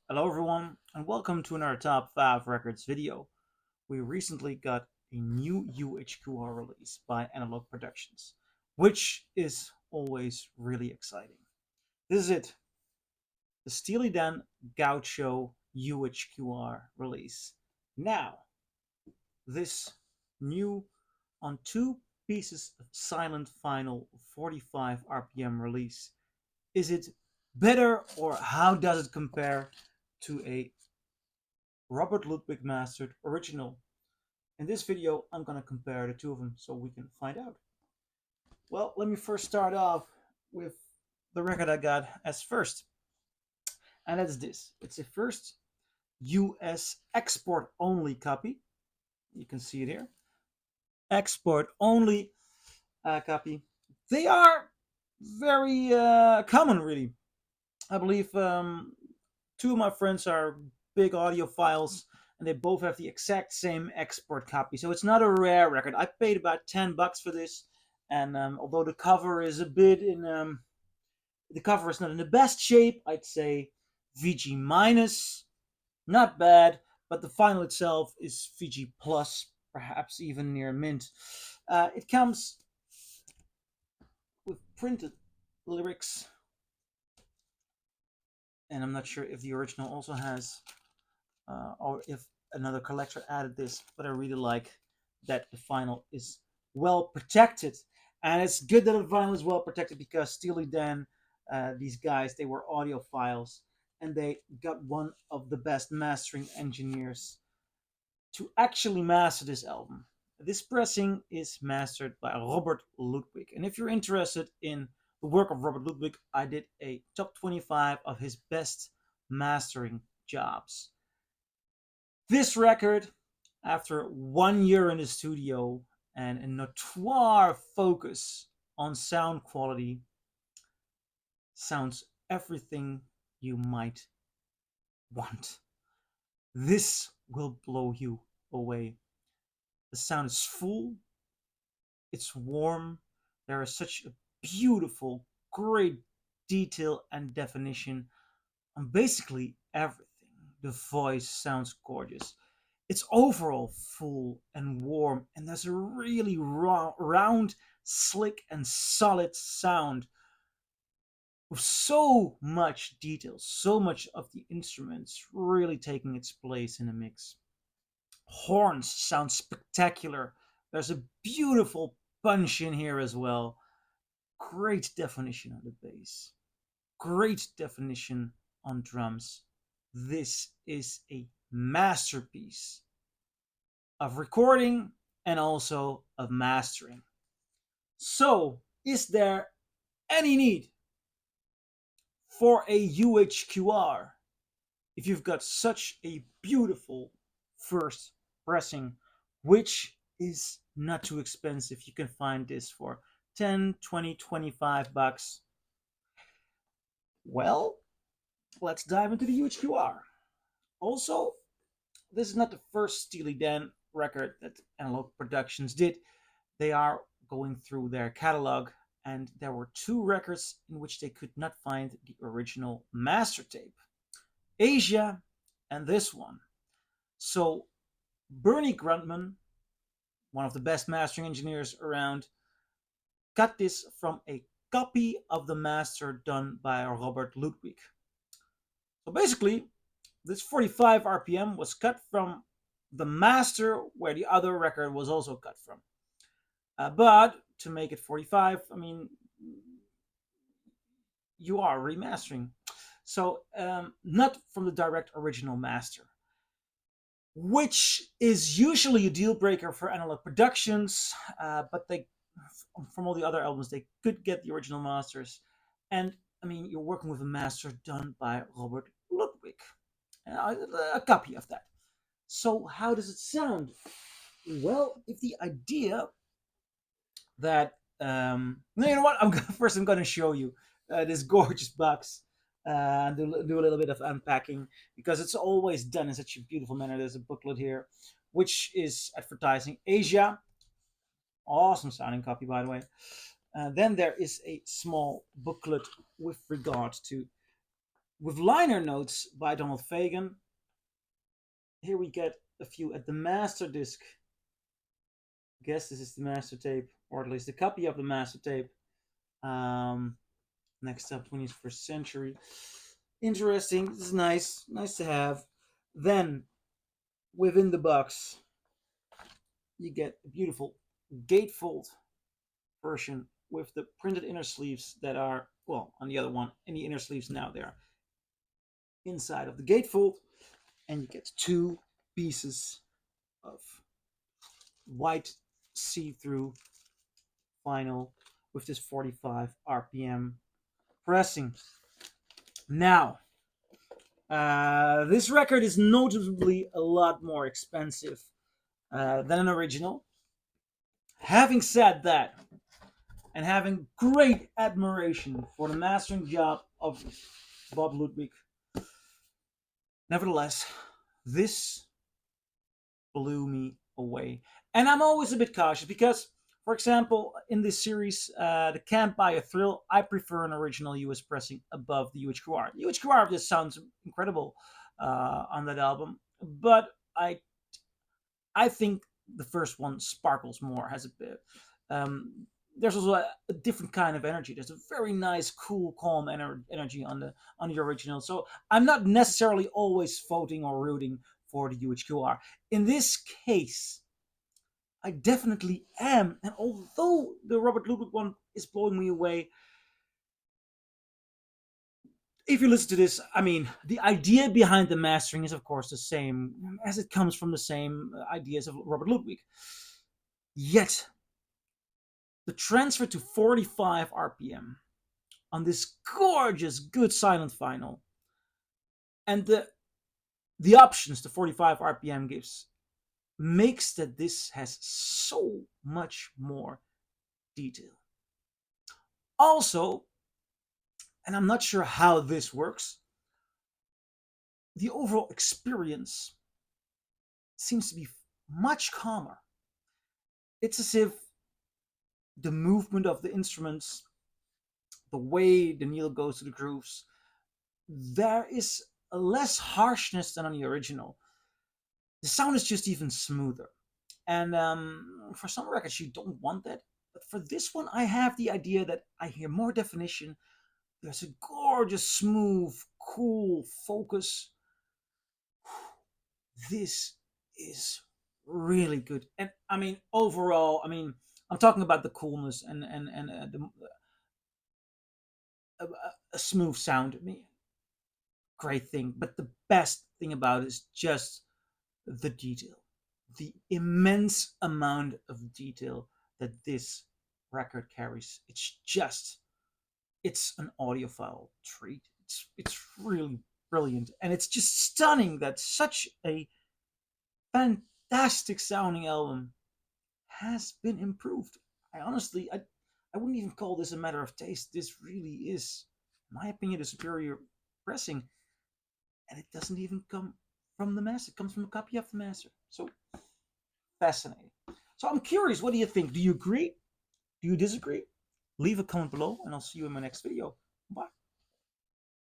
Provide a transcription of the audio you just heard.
Hello everyone and welcome to another Top 5 Records video. We recently got a new UHQR release by Analogue Productions, which is always really exciting. This is it, the Steely Dan Gaucho UHQR release. Now, this new on two pieces of silent vinyl 45 RPM release. Is it better or how does it compare to a Robert Ludwig mastered original? In this video, I'm going to compare the two of them so we can find out. Well, let me first start off with the record I got as first, and that's this. It's a first US export only copy. You can see it here. Export only copy. They are very common, really. I believe two of my friends are big audiophiles, and they both have the exact same export copy. So it's not a rare record. I paid about $10 for this, and although the cover is a bit in, the cover is not in the best shape. I'd say VG minus, not bad, but the vinyl itself is VG plus, perhaps even near mint. It comes with printed lyrics, and I'm not sure if the original also has or if another collector added this, but I really like that the vinyl is well protected. And it's good that the vinyl is well protected because Steely Dan, these guys, they were audiophiles and they got one of the best mastering engineers to actually master this album. This pressing is mastered by Robert Ludwig. And if you're interested in the work of Robert Ludwig, I did a top 25 of his best mastering jobs. This record, after 1 year in the studio and a notoire focus on sound quality, sounds everything you might want. This will blow you away. The sound is full, it's warm, there is such a beautiful, great detail and definition on basically everything. The voice sounds gorgeous. It's overall full and warm, and there's a really round, slick, and solid sound with so much detail, so much of the instruments really taking its place in the mix. Horns sound spectacular. There's a beautiful punch in here as well. Great definition on the bass. Great definition on drums. This is a masterpiece of recording and also of mastering. So, is there any need for a UHQR if you've got such a beautiful first pressing, which is not too expensive? You can find this for 10, 20, 25 bucks. Well, let's dive into the UHQR. Also, this is not the first Steely Dan record that Analogue Productions did. They are going through their catalog, and there were two records in which they could not find the original master tape: Asia and this one. So, Bernie Grundman, one of the best mastering engineers around, got this from a copy of the master done by Robert Ludwig. So basically, this 45 RPM was cut from the master where the other record was also cut from. But to make it 45, I mean, you are remastering. So not from the direct original master, which is usually a deal breaker for Analogue Productions, but they, from all the other albums, they could get the original masters. And I mean, you're working with a master done by Robert Ludwig, a copy of that. So how does it sound? Well, if the idea that no, you know what? I'm going to show you this gorgeous box and do a little bit of unpacking because it's always done in such a beautiful manner. There's a booklet here, which is advertising Asia. Awesome sounding copy, by the way. Then there is a small booklet with regard to with liner notes by Donald Fagen. Here we get a few at the master disc. I guess this is the master tape, or at least a copy of the master tape. Um, Next up, 21st century. Interesting. This is nice. Nice to have. Then, within the box, you get a beautiful gatefold version with the printed inner sleeves that are, well, on the other one, in the inner sleeves now, they are inside of the gatefold. And you get two pieces of white see-through vinyl with this 45 RPM pressing. Now, this record is noticeably a lot more expensive than an original. Having said that, and having great admiration for the mastering job of Bob Ludwig, nevertheless, this blew me away. And I'm always a bit cautious because, for example, in this series, the Can't Buy a Thrill, I prefer an original US pressing above the UHQR. The UHQR just sounds incredible on that album, but I think the first one sparkles more, has a bit. There's also a different kind of energy. There's a very nice, cool, calm energy on the original. So I'm not necessarily always voting or rooting for the UHQR. In this case, I definitely am. And although the Robert Ludwig one is blowing me away, if you listen to this, I mean, the idea behind the mastering is, of course, the same, as it comes from the same ideas of Robert Ludwig. Yet, the transfer to 45 RPM on this gorgeous, good silent vinyl, and the options the 45 RPM gives, makes that this has so much more detail. Also, and I'm not sure how this works, the overall experience seems to be much calmer. It's as if the movement of the instruments, the way the needle goes to the grooves, there is a less harshness than on the original. The sound is just even smoother. And for some records, you don't want that. But for this one, I have the idea that I hear more definition. There's a gorgeous, smooth, cool focus. This is really good. And I mean, overall, I mean, I'm talking about the coolness and a smooth sound. I mean, great thing. But the best thing about it is just the detail, the immense amount of detail that this record carries. It's an audiophile treat. It's really brilliant, and it's just stunning that such a fantastic sounding album has been improved. I wouldn't even call this a matter of taste. This really is, in my opinion, a superior pressing, and it doesn't even come from the master. It comes from a copy of the master. So fascinating. So I'm curious, what do you think? Do you agree? Do you disagree? Leave a comment below, and I'll see you in my next video. Bye.